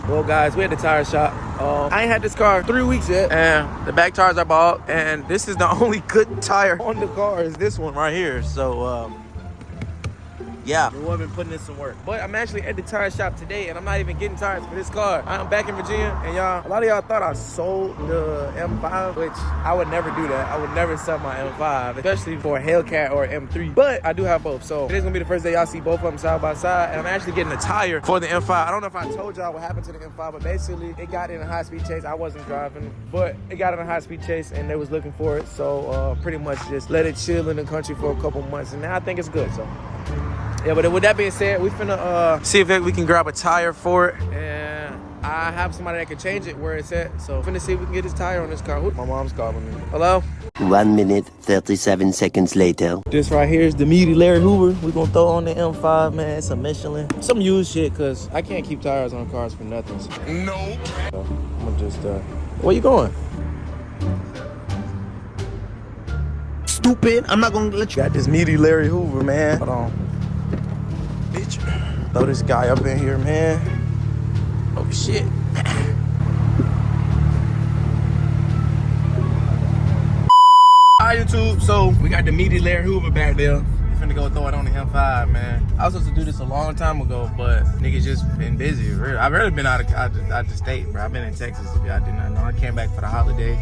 Well, guys, we at the tire shop. I ain't had this car 3 weeks yet, and the back tires I bought, and this is the only good tire on the car is this one right here. So, yeah, we've been putting in some work. But I'm actually at the tire shop today, and I'm not even getting tires for this car. I'm back in Virginia, and y'all, a lot of y'all thought I sold the M5, which I would never do that. I would never sell my M5, especially for a Hellcat or M3. But I do have both, so today's gonna be the first day y'all see both of them side by side, and I'm actually getting a tire for the M5. I don't know if I told y'all what happened to the M5, but basically it got in a high-speed chase. I wasn't driving, but it got in a high-speed chase, and they was looking for it, so pretty much just let it chill in the country for a couple months, and now I think it's good, so. Yeah, but with that being said, we finna see if we can grab a tire for it, and I have somebody that can change it where it's at. So finna see if we can get this tire on this car. My mom's calling me. Hello? 1 minute, 37 seconds later. This right here is the meaty Larry Hoover. We gonna throw on the M5, man. It's a Michelin. Some used shit, cause I can't keep tires on cars for nothing. So. No. So I'm gonna just, where you going? Stupid, I'm not gonna let you. Got this meaty Larry Hoover, man. Hold on. Bitch. Throw this guy up in here, man. Oh shit. Alright, YouTube, so we got the meaty Larry Hoover back there. We finna go throw it on the M5, man. I was supposed to do this a long time ago, but niggas just been busy. I've really been out of state, bro. I've been in Texas, if y'all did not know. I came back for the holiday.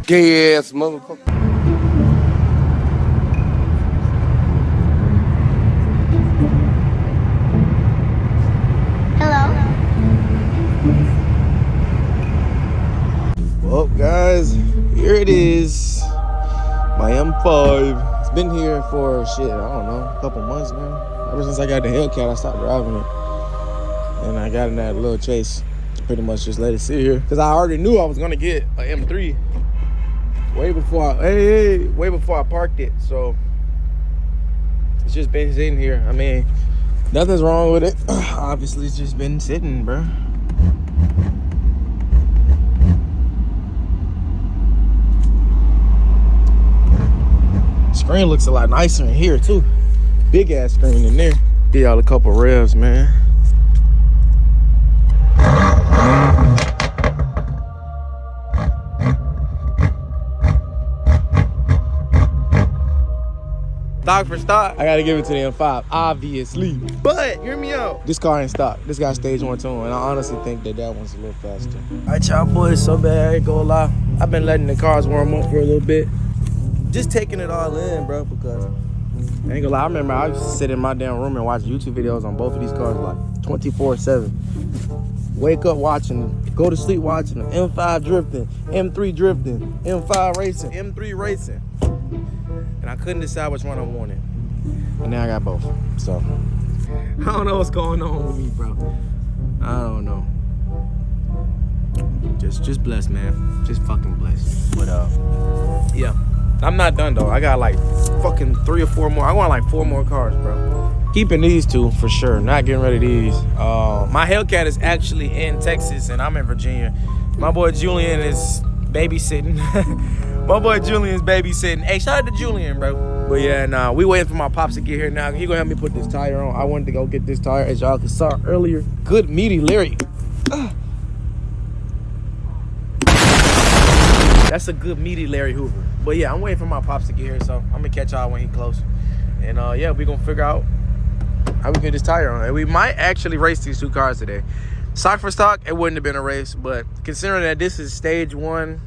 Gay ass motherfucker. Well, guys, here it is. My M5. It's been here for shit, I don't know, a couple months now. Ever since I got the Hellcat, I stopped driving it. And I got in that little chase. Pretty much just let it sit here. Cause I already knew I was gonna get an M3 way before I parked it. So it's just been sitting here. I mean, nothing's wrong with it. Obviously, it's just been sitting, bro. Screen looks a lot nicer in here too. Big ass screen in there. Give y'all a couple revs, man. Stock for stock, I gotta give it to the M5, obviously. But hear me out. This car ain't stock. This got stage 1 tune, and I honestly think that one's a little faster. All right, y'all boys, so bad, I ain't gonna lie. I've been letting the cars warm up for a little bit. Just taking it all in, bro, because I ain't gonna lie. I remember I used to sit in my damn room and watch YouTube videos on both of these cars like 24/7. Wake up watching them, go to sleep watching them. M5 drifting, M3 drifting, M5 racing, M3 racing. And I couldn't decide which one I wanted. And now I got both. So I don't know what's going on with me, bro. I don't know. Just blessed, man. Just fucking blessed. But yeah. I'm not done though. I got like fucking 3 or 4 more. I want like 4 more cars, bro. Keeping these 2 for sure. Not getting rid of these. My Hellcat is actually in Texas and I'm in Virginia. My boy Julian is babysitting. My boy Julian's babysitting. Hey, shout out to Julian, bro. But yeah, nah, we waiting for my pops to get here now. He gonna help me put this tire on. I wanted to go get this tire, as y'all saw earlier. Good meaty Larry. That's a good meaty Larry Hoover. But yeah, I'm waiting for my pops to get here, so I'm gonna catch y'all when he close. And yeah, we gonna figure out how we get this tire on. And we might actually race these 2 cars today. Stock for stock, it wouldn't have been a race, but considering that this is stage 1,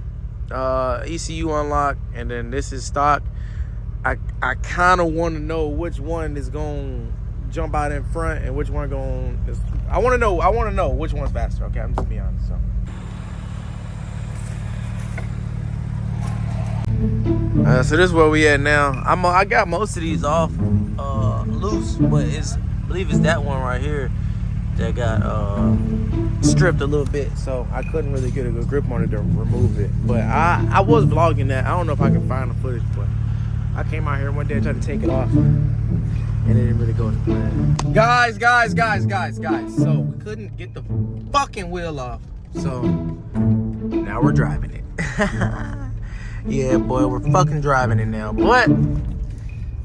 ECU unlock, and then this is stock, I kind of want to know which one is going to jump out in front and which one going. I want to know which one's faster. Okay, I'm just being honest. So. So this is where we at now. I got most of these off loose, but I believe it's that one right here that got stripped a little bit, so I couldn't really get a good grip on it to remove it. But I was vlogging that. I don't know if I can find the footage, but I came out here one day and tried to take it off, and it didn't really go as planned. Guys, so we couldn't get the fucking wheel off, so now we're driving it. Yeah, boy, we're fucking driving it now, but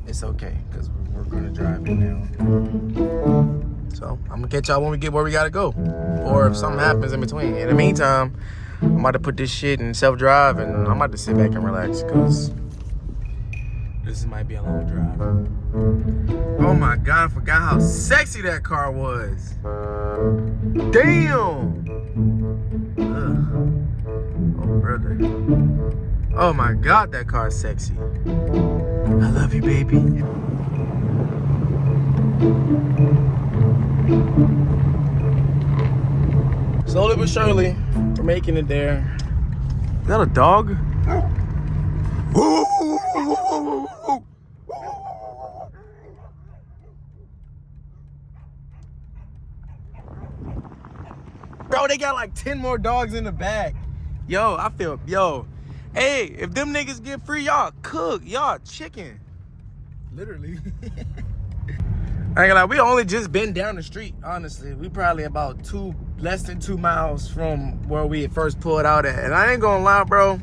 it's okay, because we're gonna drive it now. So I'm gonna catch y'all when we get where we gotta go, or if something happens in between. In the meantime, I'm about to put this shit in self-drive, and I'm about to sit back and relax because this might be a long drive. Oh my God, I forgot how sexy that car was. Damn. Ugh. Oh, brother. Oh my God, that car is sexy. I love you, baby. Slowly but surely, we're making it there. Is that a dog? Bro, they got like 10 more dogs in the back. Yo, hey, if them niggas get free, y'all cook, y'all chicken. Literally. I ain't gonna lie, we only just been down the street, honestly. We probably about less than 2 miles from where we had first pulled out at. And I ain't gonna lie, bro.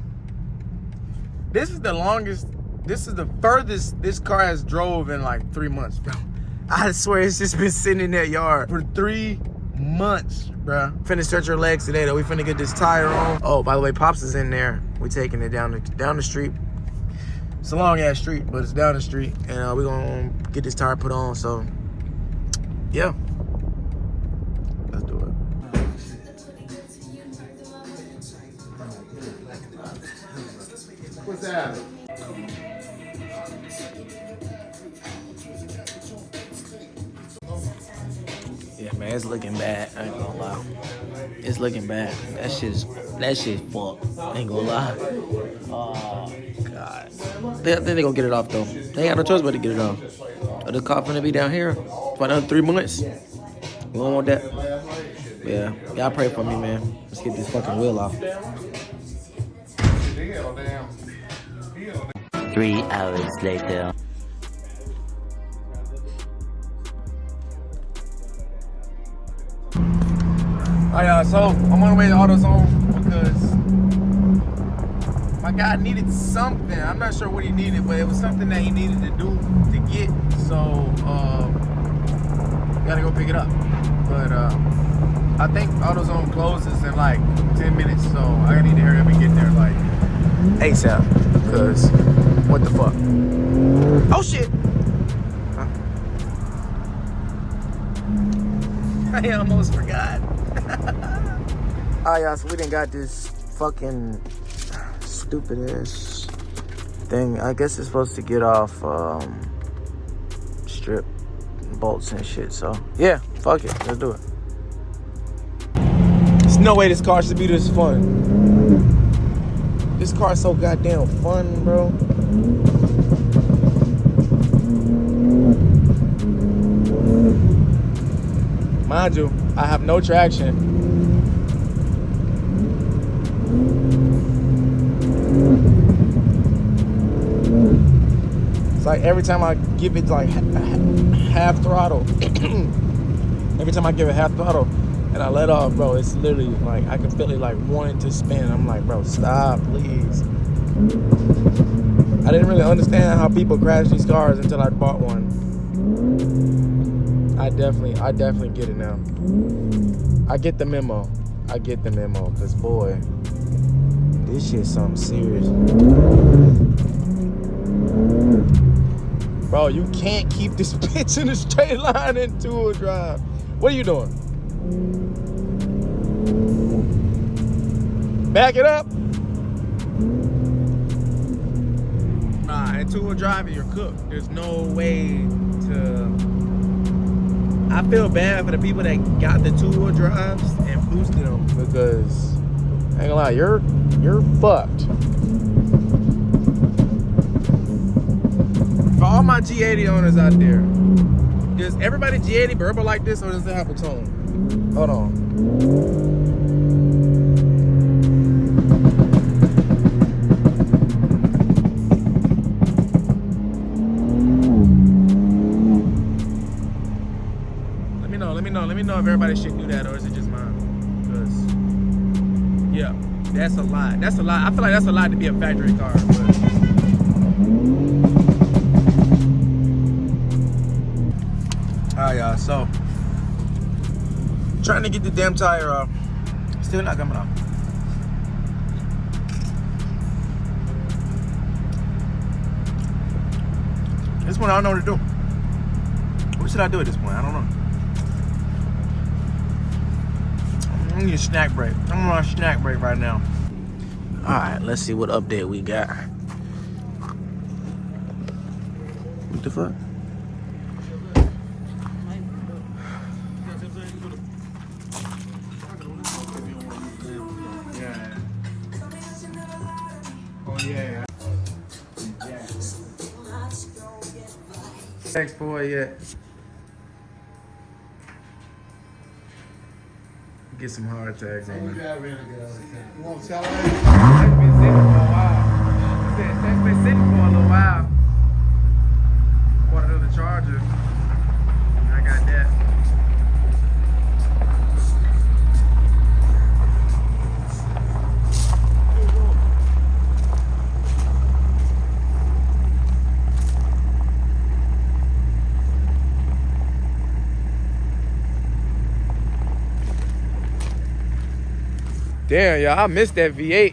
This is the furthest this car has drove in like 3 months, bro. I swear it's just been sitting in that yard for 3 months, bro. Finna stretch our legs today, though. We finna get this tire on. Oh, by the way, Pops is in there. We taking it down the street. It's a long ass street, but it's down the street, and we're gonna get this tire put on. So, yeah, let's do it. What's that? Yeah, man, it's looking bad. I ain't gonna lie. It's looking bad. That shit's fucked. I ain't gonna lie. Oh, God. They think they gonna get it off, though. They ain't got no choice but to get it off. The car finna be down here for another 3 months. We don't want that. Yeah, y'all pray for me, man. Let's get this fucking wheel off. 3 hours later. Alright, so I'm on the way to AutoZone because my guy needed something. I'm not sure what he needed, but it was something that he needed to do to get. So, gotta go pick it up. But I think AutoZone closes in like 10 minutes, so I need to hurry up and get there like ASAP. Because what the fuck? Oh shit! I almost forgot. Alright, y'all, so we done got this fucking stupid ass thing. I guess it's supposed to get off strip bolts and shit. So yeah, fuck it, let's do it. There's no way this car should be this fun. This car's so goddamn fun, bro. Mind you, I have no traction. It's like every time I give it like half throttle, every time I give it half throttle and I let off, bro, it's literally like I can feel it like wanting to spin. I'm like, bro, stop, please. I didn't really understand how people crash these cars until I bought one. I definitely get it now. I get the memo. Cause boy, this shit's something serious. Bro, you can't keep this bitch in a straight line in two-wheel drive. What are you doing? Back it up. Nah, in two-wheel driving, you're cooked. There's no way to... I feel bad for the people that got the two-wheel drives and boosted them because, I ain't gonna lie, you're fucked. For all my G80 owners out there, does everybody G80 burble like this or does it have a tone? Hold on. Let me know if everybody should do that or is it just mine? Because, yeah, that's a lot. I feel like that's a lot to be a factory car. But So, trying to get the damn tire off. Still not coming off. This one I don't know what to do. What should I do at this point? I don't know. I need a snack break. I'm on a snack break right now. All right, let's see what update we got. What the fuck? Oh yeah. Thanks for it yet. Get some hard attacks on it. You want to tell her? That's been sitting for a while. That's been sitting for a little while. Bought another charger. I got that. Damn, y'all, I missed that V8.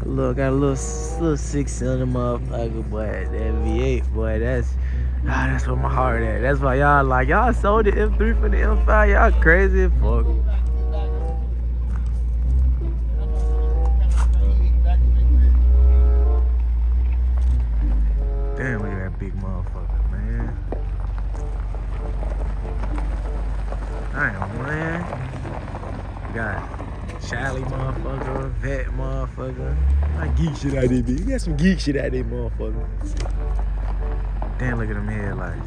Look, got a little 6-cylinder motherfucker, boy. That V8, boy, that's where my heart at. That's why y'all like, y'all sold the M3 for the M5. Y'all crazy as fuck. Damn, look at that big motherfucker, man. Damn, man. Got Shally motherfucker, Vet motherfucker. I geek shit out there, bitch. You got some geek shit out there, motherfucker. Damn, look at them headlights.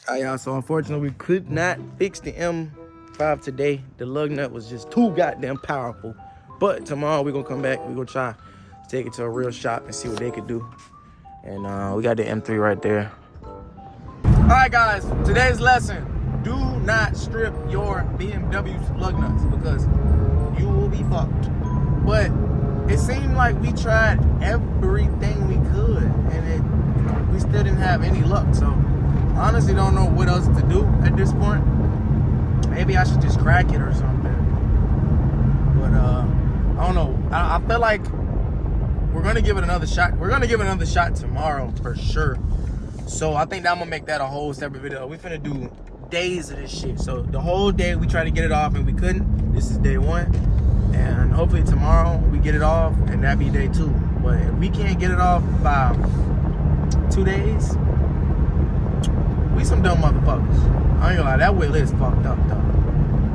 Alright, y'all, so unfortunately, we could not fix the M5 today. The lug nut was just too goddamn powerful. But tomorrow, we're gonna come back. We're gonna try to take it to a real shop and see what they could do. And we got the M3 right there. Alright, guys, today's lesson. Do not strip your BMW's lug nuts because you will be fucked. But it seemed like we tried everything we could and we still didn't have any luck. So I honestly don't know what else to do at this point. Maybe I should just crack it or something. But I don't know. I feel like we're gonna give it another shot. We're gonna give it another shot tomorrow for sure. So I think that I'm gonna make that a whole separate video. We finna do days of this shit. So the whole day we tried to get it off and we couldn't. This is day 1. And hopefully tomorrow we get it off and that'd be day 2. But if we can't get it off by 2 days, we some dumb motherfuckers. I ain't gonna lie, that wheel is fucked up though.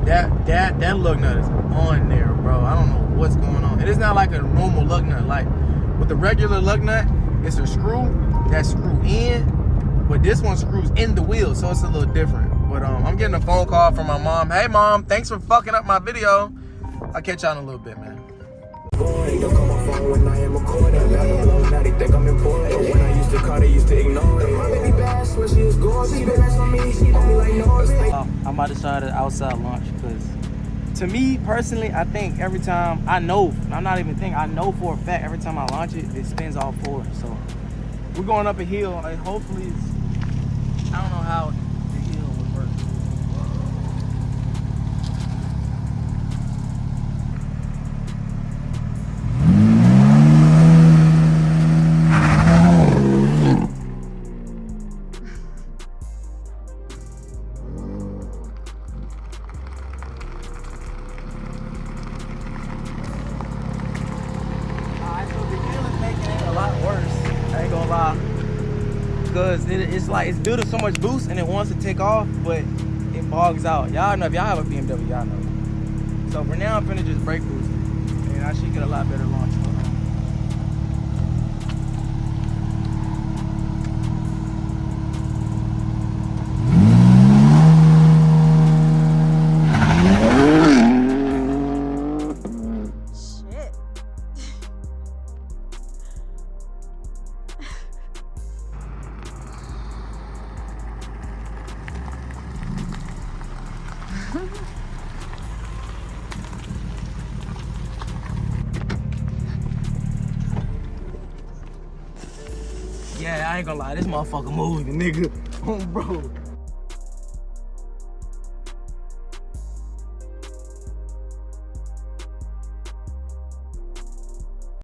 That lug nut is on there, bro. I don't know what's going on. And it's not like a normal lug nut. Like with the regular lug nut, it's a screw that screw in, but this one screws in the wheel, so it's a little different. But I'm getting a phone call from my mom. Hey mom, thanks for fucking up my video. I'll catch y'all in a little bit, man. Don't call my phone when I am recording. Now they think I'm important. When I used to call, they used to ignore it. My baby bass, when she was gorgeous, she been nice on me. She on me like noise. I'm about to start an outside launch because to me personally, I think every time I know for a fact every time I launch it, it spins all forward. So we're going up a hill and hopefully I don't know how the hill would work. Because it's like it's building so much boost and it wants to take off, but it bogs out. Y'all know, if y'all have a BMW, y'all know. So for now, I'm finna just brake boost it, and I should get a lot better launch. Yeah, I ain't gonna lie, this motherfucker moving, nigga. Oh, bro.